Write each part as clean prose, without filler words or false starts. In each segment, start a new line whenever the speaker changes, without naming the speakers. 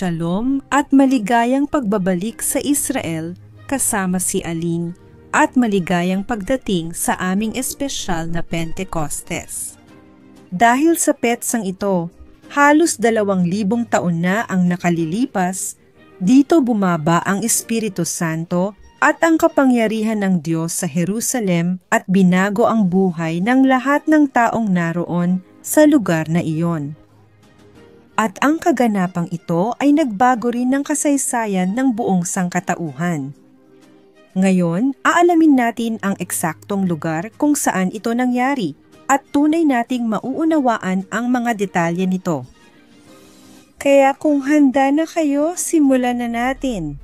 Shalom at maligayang pagbabalik sa Israel kasama si Aling at maligayang pagdating sa aming espesyal na Pentecostes. Dahil sa petsang ito, halos 2,000 taon na ang nakalilipas, dito bumaba ang Espiritu Santo at ang kapangyarihan ng Diyos sa Jerusalem at binago ang buhay ng lahat ng taong naroon sa lugar na iyon. At ang kaganapang ito ay nagbago rin ng kasaysayan ng buong sangkatauhan. Ngayon, aalamin natin ang eksaktong lugar kung saan ito nangyari at tunay nating mauunawaan ang mga detalye nito. Kaya kung handa na kayo, simulan na natin.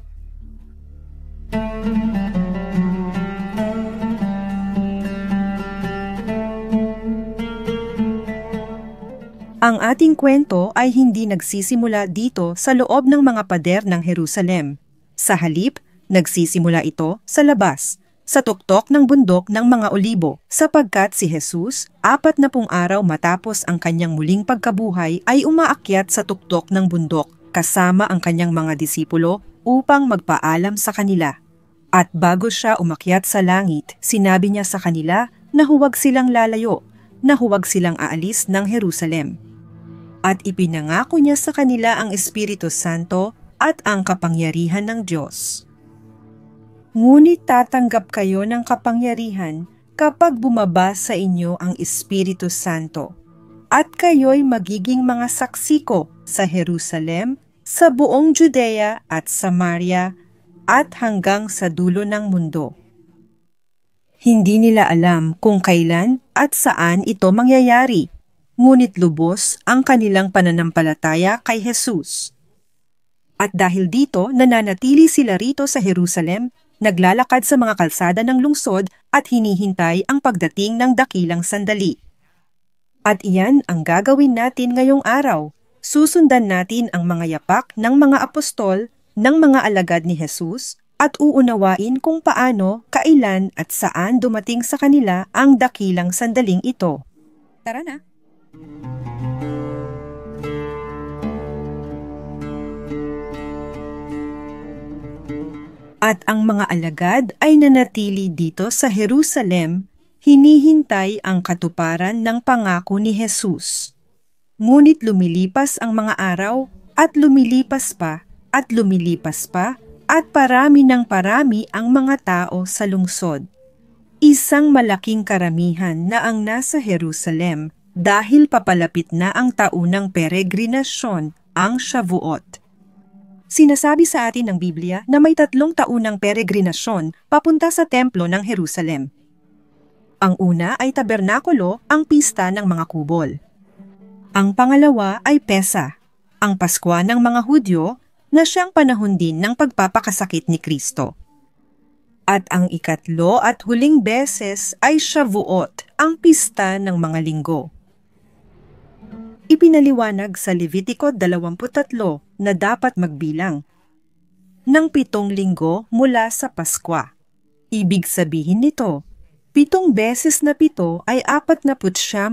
Ang ating kwento ay hindi nagsisimula dito sa loob ng mga pader ng Jerusalem. Sa halip, nagsisimula ito sa labas, sa tuktok ng bundok ng mga Olibo, sapagkat si Jesus, 40 araw matapos ang kanyang muling pagkabuhay ay umaakyat sa tuktok ng bundok kasama ang kanyang mga disipulo upang magpaalam sa kanila. At bago siya umakyat sa langit, sinabi niya sa kanila na huwag silang lalayo, na huwag silang aalis ng Jerusalem. At ipinangako niya sa kanila ang Espiritu Santo at ang kapangyarihan ng Diyos. Ngunit tatanggap kayo ng kapangyarihan kapag bumaba sa inyo ang Espiritu Santo, at kayo'y magiging mga saksi ko sa Jerusalem, sa buong Judea at Samaria, at hanggang sa dulo ng mundo. Hindi nila alam kung kailan at saan ito mangyayari, ngunit lubos ang kanilang pananampalataya kay Jesus. At dahil dito, nananatili sila rito sa Jerusalem, naglalakad sa mga kalsada ng lungsod at hinihintay ang pagdating ng dakilang sandali. At iyan ang gagawin natin ngayong araw. Susundan natin ang mga yapak ng mga apostol, ng mga alagad ni Jesus, at uunawain kung paano, kailan at saan dumating sa kanila ang dakilang sandaling ito. Tara na! At ang mga alagad ay nanatili dito sa Jerusalem, hinihintay ang katuparan ng pangako ni Jesus. Ngunit lumilipas ang mga araw at lumilipas pa at lumilipas pa at parami ng parami ang mga tao sa lungsod. Isang malaking karamihan na ang nasa Jerusalem dahil papalapit na ang taunang peregrinasyon, ang Shavuot. Sinasabi sa atin ng Biblia na may 3 taunang peregrinasyon papunta sa templo ng Jerusalem. Ang una ay tabernakulo, ang pista ng mga kubol. Ang pangalawa ay Pesa, ang Paskwa ng mga Hudyo na siyang panahon din ng pagpapakasakit ni Kristo. At ang ikatlo at huling beses ay Shavuot, ang pista ng mga linggo. Ipinaliwanag sa Levitico 23 na dapat magbilang ng 7 linggo mula sa Paskwa. Ibig sabihin nito, 7 beses na 7 ay 49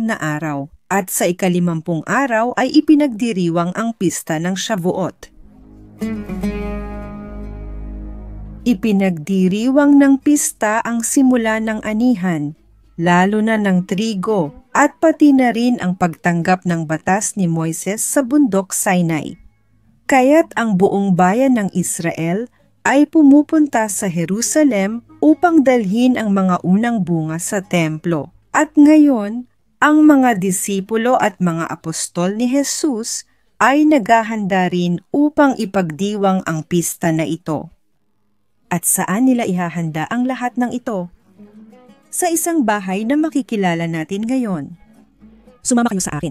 na araw at sa ika-50 araw ay ipinagdiriwang ang pista ng Shavuot. Ipinagdiriwang ng pista ang simula ng anihan, lalo na ng trigo, at pati na rin ang pagtanggap ng batas ni Moises sa bundok Sinai. Kaya't ang buong bayan ng Israel ay pumupunta sa Jerusalem upang dalhin ang mga unang bunga sa templo. At ngayon, ang mga disipulo at mga apostol ni Jesus ay naghahanda rin upang ipagdiwang ang pista na ito. At saan nila ihahanda ang lahat ng ito? Sa isang bahay na makikilala natin ngayon. Sumama kayo sa akin.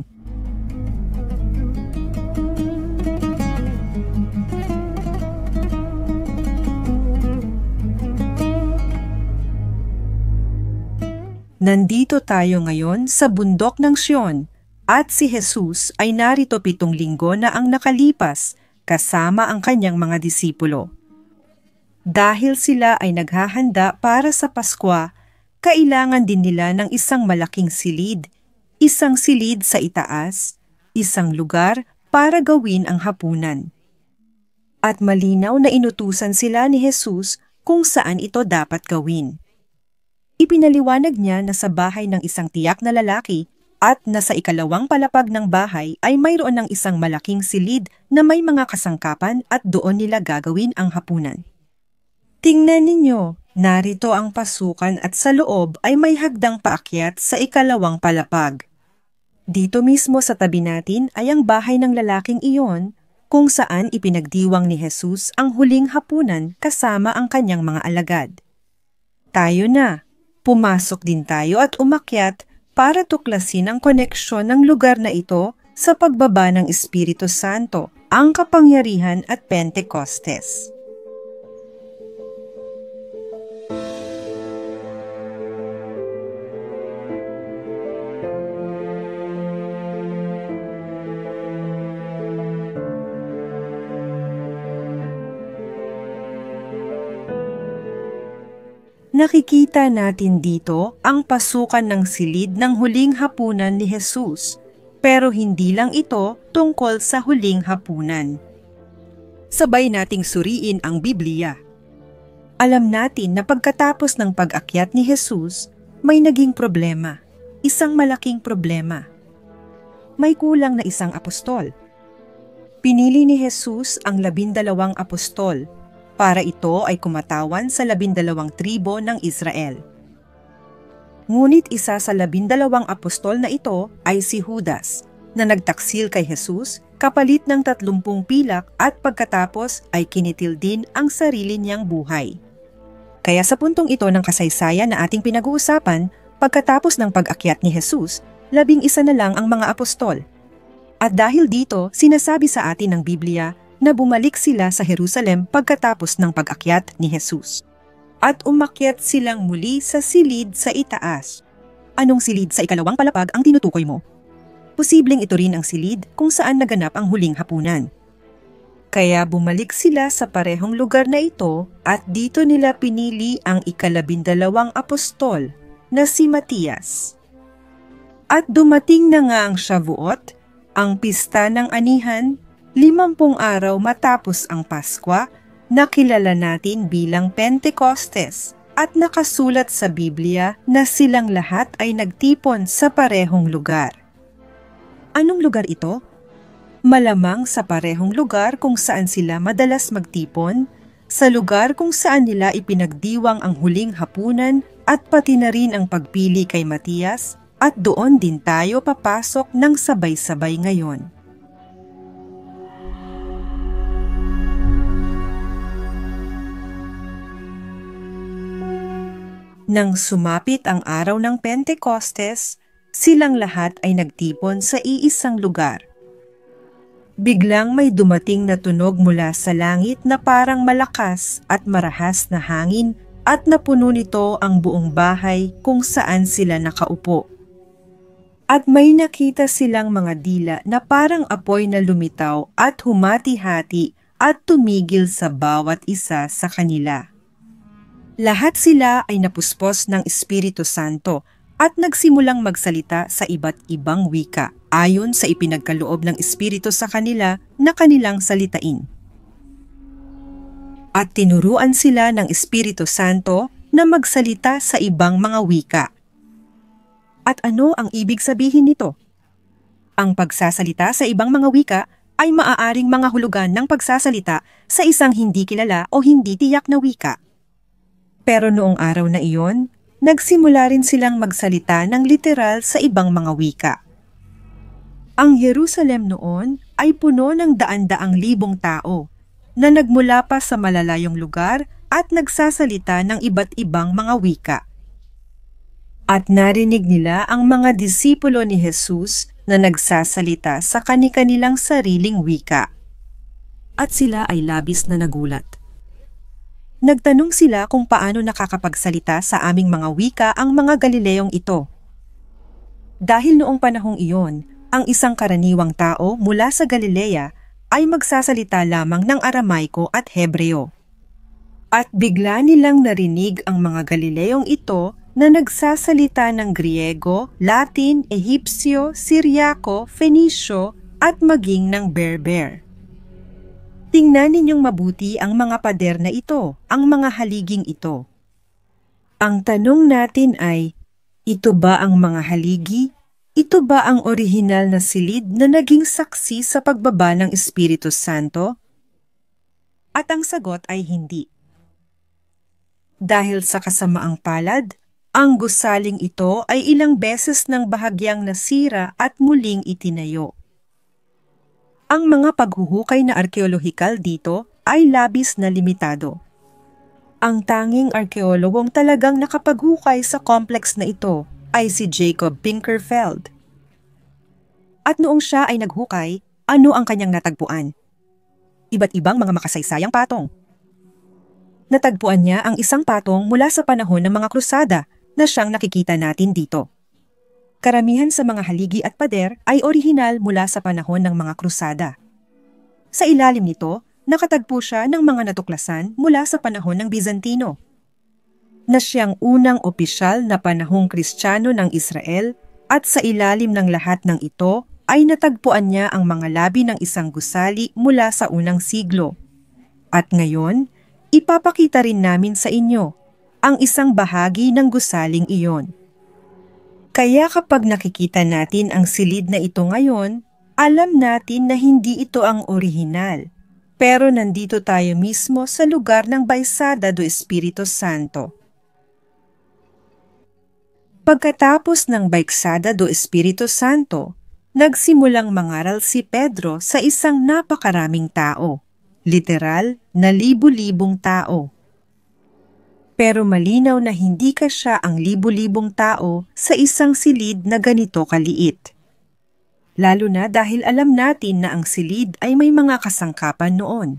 Nandito tayo ngayon sa bundok ng Sion at si Jesus ay narito 7 linggo na ang nakalipas kasama ang kanyang mga disipulo. Dahil sila ay naghahanda para sa Paskwa, kailangan din nila ng isang malaking silid, isang silid sa itaas, isang lugar para gawin ang hapunan. At malinaw na inutusan sila ni Jesus kung saan ito dapat gawin. Ipinaliwanag niya na sa bahay ng isang tiyak na lalaki at na sa ikalawang palapag ng bahay ay mayroon ng isang malaking silid na may mga kasangkapan at doon nila gagawin ang hapunan. Tingnan ninyo, narito ang pasukan at sa loob ay may hagdang paakyat sa ikalawang palapag. Dito mismo sa tabi natin ay ang bahay ng lalaking iyon kung saan ipinagdiwang ni Jesus ang huling hapunan kasama ang kanyang mga alagad. Tayo na, pumasok din tayo at umakyat para tuklasin ang koneksyon ng lugar na ito sa pagbaba ng Espiritu Santo, ang kapangyarihan at Pentecostes. Nakikita natin dito ang pasukan ng silid ng huling hapunan ni Jesus, pero hindi lang ito tungkol sa huling hapunan. Sabay nating suriin ang Biblia. Alam natin na pagkatapos ng pag-akyat ni Jesus, may naging problema, isang malaking problema. May kulang na isang apostol. Pinili ni Jesus ang 12 apostol, para ito ay kumatawan sa 12 tribo ng Israel. Ngunit isa sa 12 apostol na ito ay si Judas, na nagtaksil kay Jesus kapalit ng 30 pilak at pagkatapos ay kinitil din ang sarili niyang buhay. Kaya sa puntong ito ng kasaysayan na ating pinag-uusapan, pagkatapos ng pag-akyat ni Jesus, 11 na lang ang mga apostol. At dahil dito, sinasabi sa atin ng Biblia na bumalik sila sa Jerusalem pagkatapos ng pag-akyat ni Jesus. At umakyat silang muli sa silid sa itaas. Anong silid sa ikalawang palapag ang tinutukoy mo? Posibleng ito rin ang silid kung saan naganap ang huling hapunan. Kaya bumalik sila sa parehong lugar na ito at dito nila pinili ang ika-12 apostol na si Matias. At dumating na nga ang Shavuot, ang pista ng anihan, 50 araw matapos ang Paskwa, na kilala natin bilang Pentecostes at nakasulat sa Biblia na silang lahat ay nagtipon sa parehong lugar. Anong lugar ito? Malamang sa parehong lugar kung saan sila madalas magtipon, sa lugar kung saan nila ipinagdiwang ang huling hapunan at pati na rin ang pagpili kay Matias, at doon din tayo papasok ng sabay-sabay ngayon. Nang sumapit ang araw ng Pentecostes, silang lahat ay nagtipon sa iisang lugar. Biglang may dumating na tunog mula sa langit na parang malakas at marahas na hangin at napuno nito ang buong bahay kung saan sila nakaupo. At may nakita silang mga dila na parang apoy na lumitaw at humati-hati at tumigil sa bawat isa sa kanila. Lahat sila ay napuspos ng Espiritu Santo at nagsimulang magsalita sa iba't ibang wika ayon sa ipinagkaloob ng Espiritu sa kanila na kanilang salitain. At tinuruan sila ng Espiritu Santo na magsalita sa ibang mga wika. At ano ang ibig sabihin nito? Ang pagsasalita sa ibang mga wika ay maaaring mga hulugan ng pagsasalita sa isang hindi kilala o hindi tiyak na wika. Pero noong araw na iyon, nagsimula rin silang magsalita ng literal sa ibang mga wika. Ang Jerusalem noon ay puno ng daan-daang libong tao na nagmula pa sa malalayong lugar at nagsasalita ng iba't ibang mga wika. At narinig nila ang mga disipulo ni Jesus na nagsasalita sa kani-kanilang sariling wika. At sila ay labis na nagulat. Nagtanong sila kung paano nakakapagsalita sa aming mga wika ang mga Galileyong ito. Dahil noong panahong iyon, ang isang karaniwang tao mula sa Galilea ay magsasalita lamang ng Aramaiko at Hebreo. At bigla nilang narinig ang mga Galileyong ito na nagsasalita ng Griego, Latin, Ehipsyo, Siryako, Fenicio at maging ng Berber. Tingnan ninyong mabuti ang mga pader na ito, ang mga haliging ito. Ang tanong natin ay, ito ba ang mga haligi? Ito ba ang orihinal na silid na naging saksi sa pagbaba ng Espiritu Santo? At ang sagot ay hindi. Dahil sa kasamaang palad, ang gusaling ito ay ilang beses ng bahagyang nasira at muling itinayo. Ang mga paghuhukay na arkeolohikal dito ay labis na limitado. Ang tanging arkeologong talagang nakapaghukay sa complex na ito ay si Jacob Pinkerfeld. At noong siya ay naghukay, ano ang kanyang natagpuan? Iba't ibang mga makasaysayang patong. Natagpuan niya ang isang patong mula sa panahon ng mga krusada na siyang nakikita natin dito. Karamihan sa mga haligi at pader ay orihinal mula sa panahon ng mga krusada. Sa ilalim nito, nakatagpo siya ng mga natuklasan mula sa panahon ng Bizantino, na siyang unang opisyal na panahong Kristiyano ng Israel, at sa ilalim ng lahat ng ito ay natagpuan niya ang mga labi ng isang gusali mula sa unang siglo. At ngayon, ipapakita rin namin sa inyo ang isang bahagi ng gusaling iyon. Kaya kapag nakikita natin ang silid na ito ngayon, alam natin na hindi ito ang orihinal. Pero nandito tayo mismo sa lugar ng Baysada do Espiritu Santo. Pagkatapos ng Baysada do Espiritu Santo, nagsimulang mangaral si Pedro sa isang napakaraming tao. Literal na libu-libong tao. Pero malinaw na hindi kasya ang libu-libong tao sa isang silid na ganito kaliit. Lalo na dahil alam natin na ang silid ay may mga kasangkapan noon.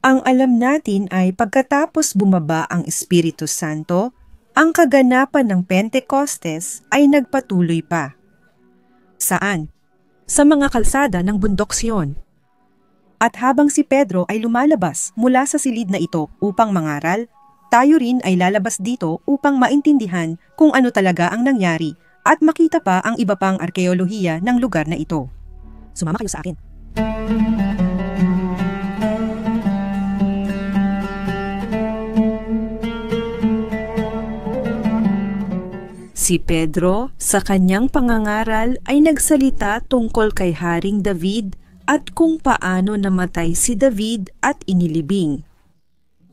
Ang alam natin ay pagkatapos bumaba ang Espiritu Santo, ang kaganapan ng Pentecostes ay nagpatuloy pa. Saan? Sa mga kalsada ng bundok Sion. At habang si Pedro ay lumalabas mula sa silid na ito upang mangaral, tayo rin ay lalabas dito upang maintindihan kung ano talaga ang nangyari at makita pa ang iba pang arkeolohiya ng lugar na ito. Sumama kayo sa akin. Si Pedro, sa kanyang pangangaral ay nagsalita tungkol kay Haring David at kung paano namatay si David at inilibing.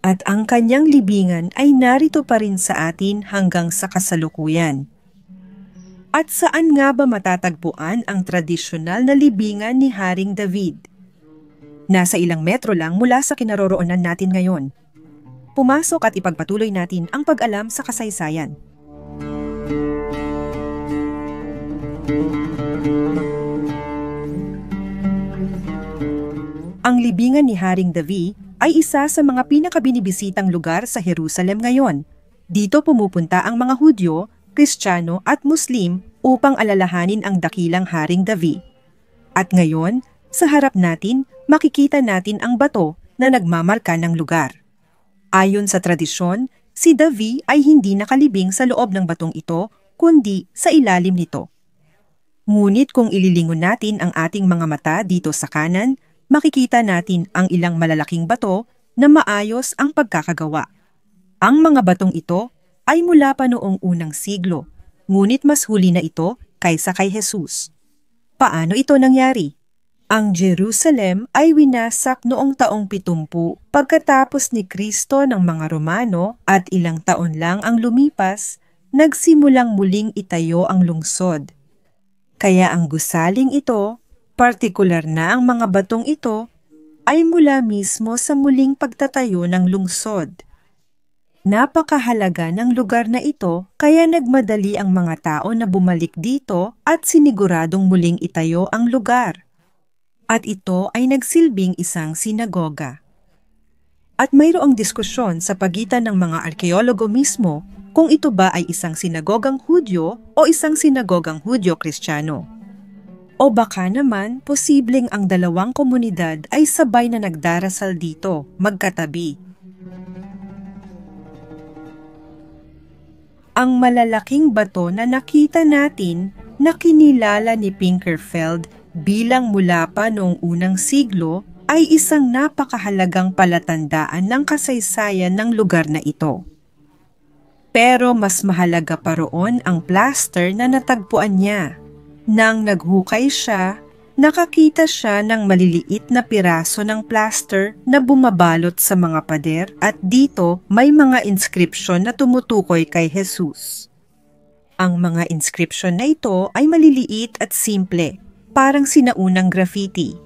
At ang kanyang libingan ay narito pa rin sa atin hanggang sa kasalukuyan. At saan nga ba matatagpuan ang tradisyonal na libingan ni Haring David? Nasa ilang metro lang mula sa kinaroroonan natin ngayon. Pumasok at ipagpatuloy natin ang pag-alam sa kasaysayan. Ang libingan ni Haring David ay isa sa mga pinakabinibisitang lugar sa Jerusalem ngayon. Dito pumupunta ang mga Hudyo, Kristiyano at Muslim upang alalahanin ang dakilang Haring David. At ngayon, sa harap natin, makikita natin ang bato na nagmamarka ng lugar. Ayon sa tradisyon, si David ay hindi nakalibing sa loob ng batong ito, kundi sa ilalim nito. Ngunit kung ililingon natin ang ating mga mata dito sa kanan, makikita natin ang ilang malalaking bato na maayos ang pagkakagawa. Ang mga batong ito ay mula pa noong unang siglo, ngunit mas huli na ito kaysa kay Jesus. Paano ito nangyari? Ang Jerusalem ay winasak noong taong 70 pagkatapos ni Kristo ng mga Romano at ilang taon lang ang lumipas, nagsimulang muling itayo ang lungsod. Kaya ang gusaling ito, partikular na ang mga batong ito, ay mula mismo sa muling pagtatayo ng lungsod. Napakahalaga ng lugar na ito kaya nagmadali ang mga tao na bumalik dito at siniguradong muling itayo ang lugar. At ito ay nagsilbing isang sinagoga. At mayroong diskusyon sa pagitan ng mga arkeologo mismo kung ito ba ay isang sinagogang Hudyo o isang sinagogang Hudyo-Kristiyano. O baka naman, posibleng ang dalawang komunidad ay sabay na nagdarasal dito, magkatabi. Ang malalaking bato na nakita natin na kinilala ni Pinkerfeld bilang mula pa noong unang siglo ay isang napakahalagang palatandaan ng kasaysayan ng lugar na ito. Pero mas mahalaga pa roon ang plaster na natagpuan niya. Nang naghukay siya, nakakita siya ng maliliit na piraso ng plaster na bumabalot sa mga pader at dito may mga inscription na tumutukoy kay Jesus. Ang mga inscription na ito ay maliliit at simple, parang sinaunang graffiti.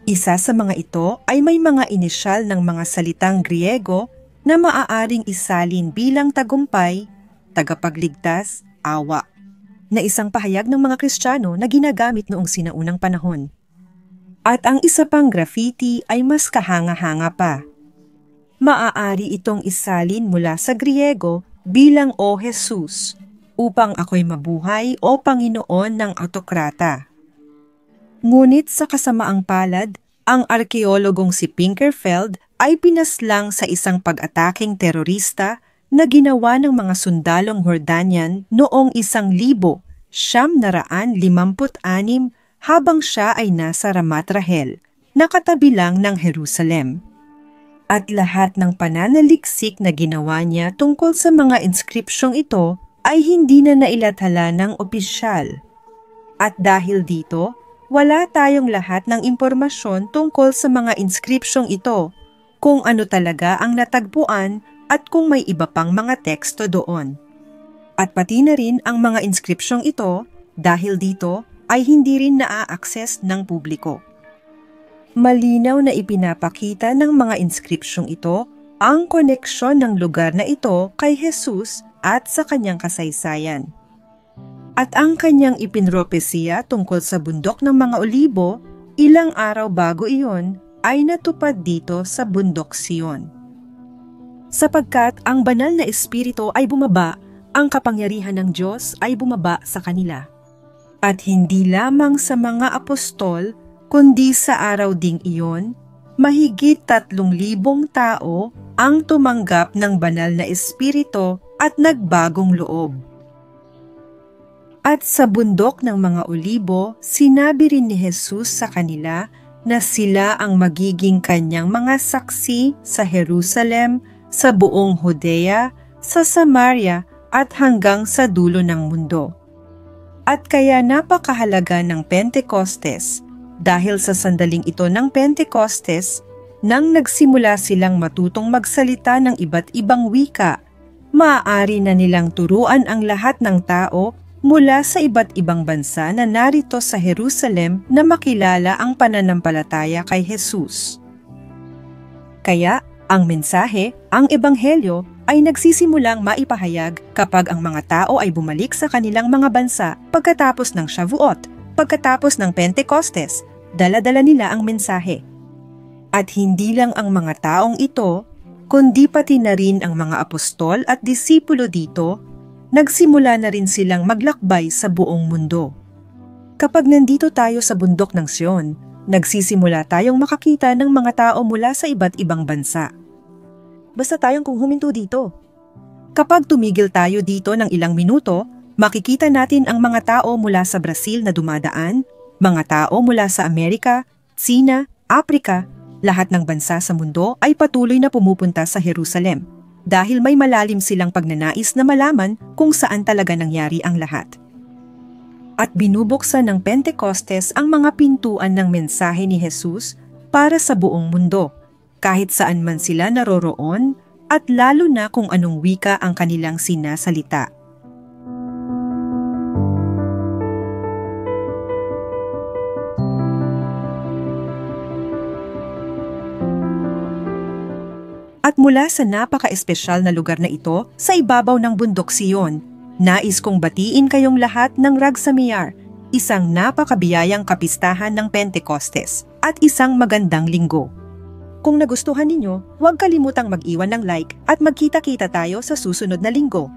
Isa sa mga ito ay may mga inisyal ng mga salitang Griego na maaaring isalin bilang tagumpay, tagapagligtas, awa, na isang pahayag ng mga Kristiyano na ginagamit noong sinaunang panahon. At ang isa pang graffiti ay mas kahanga-hanga pa. Maaari itong isalin mula sa Griego bilang O Jesus, upang ako'y mabuhay o Panginoon ng autokrata. Ngunit sa kasamaang palad, ang arkeologong si Pinkerfeld ay pinaslang sa isang pag-ataking terorista na ginawa ng mga sundalong Jordanian noong 1956 habang siya ay nasa Ramat Rahel, nakatabi lang ng Jerusalem. At lahat ng pananaliksik na ginawa niya tungkol sa mga inskripsyong ito ay hindi na nailathala ng opisyal. At dahil dito, wala tayong lahat ng impormasyon tungkol sa mga inskripsyong ito, kung ano talaga ang natagpuan at kung may iba pang mga teksto doon. At pati na rin ang mga inskripsyong ito, dahil dito ay hindi rin naa-access ng publiko. Malinaw na ipinapakita ng mga inskripsyong ito ang koneksyon ng lugar na ito kay Jesus at sa kanyang kasaysayan. At ang kanyang ipinropesiya tungkol sa bundok ng mga olibo, ilang araw bago iyon, ay natupad dito sa bundok Sion. Sapagkat ang banal na espiritu ay bumaba, ang kapangyarihan ng Diyos ay bumaba sa kanila. At hindi lamang sa mga apostol, kundi sa araw ding iyon, mahigit 3,000 tao ang tumanggap ng banal na espiritu at nagbagong loob. At sa bundok ng mga olibo, sinabi rin ni Jesus sa kanila na sila ang magiging kanyang mga saksi sa Jerusalem, sa buong Judea, sa Samaria at hanggang sa dulo ng mundo. At kaya napakahalaga ng Pentecostes dahil sa sandaling ito ng Pentecostes, nang nagsimula silang matutong magsalita ng iba't ibang wika, maaari na nilang turuan ang lahat ng tao mula sa iba't ibang bansa na narito sa Jerusalem na makilala ang pananampalataya kay Jesus. Kaya, ang mensahe, ang ebanghelyo, ay nagsisimulang maipahayag kapag ang mga tao ay bumalik sa kanilang mga bansa pagkatapos ng Shavuot, pagkatapos ng Pentecostes, dala-dala nila ang mensahe. At hindi lang ang mga taong ito, kundi pati na rin ang mga apostol at disipulo dito, nagsimula na rin silang maglakbay sa buong mundo. Kapag nandito tayo sa bundok ng Sion, nagsisimula tayong makakita ng mga tao mula sa iba't ibang bansa. Basta tayong kung huminto dito. Kapag tumigil tayo dito ng ilang minuto, makikita natin ang mga tao mula sa Brazil na dumadaan, mga tao mula sa Amerika, Tsina, Aprika, lahat ng bansa sa mundo ay patuloy na pumupunta sa Jerusalem dahil may malalim silang pagnanais na malaman kung saan talaga nangyari ang lahat. At binubuksan ng Pentecostes ang mga pintuan ng mensahe ni Jesus para sa buong mundo, kahit saan man sila naroroon at lalo na kung anong wika ang kanilang sinasalita. At mula sa napaka-espesyal na lugar na ito, sa ibabaw ng bundok Sion, nais kong batiin kayong lahat ng Rag Samiyar, isang napakabiyayang kapistahan ng Pentecostes, at isang magandang linggo. Kung nagustuhan ninyo, huwag kalimutang mag-iwan ng like at magkita-kita tayo sa susunod na linggo.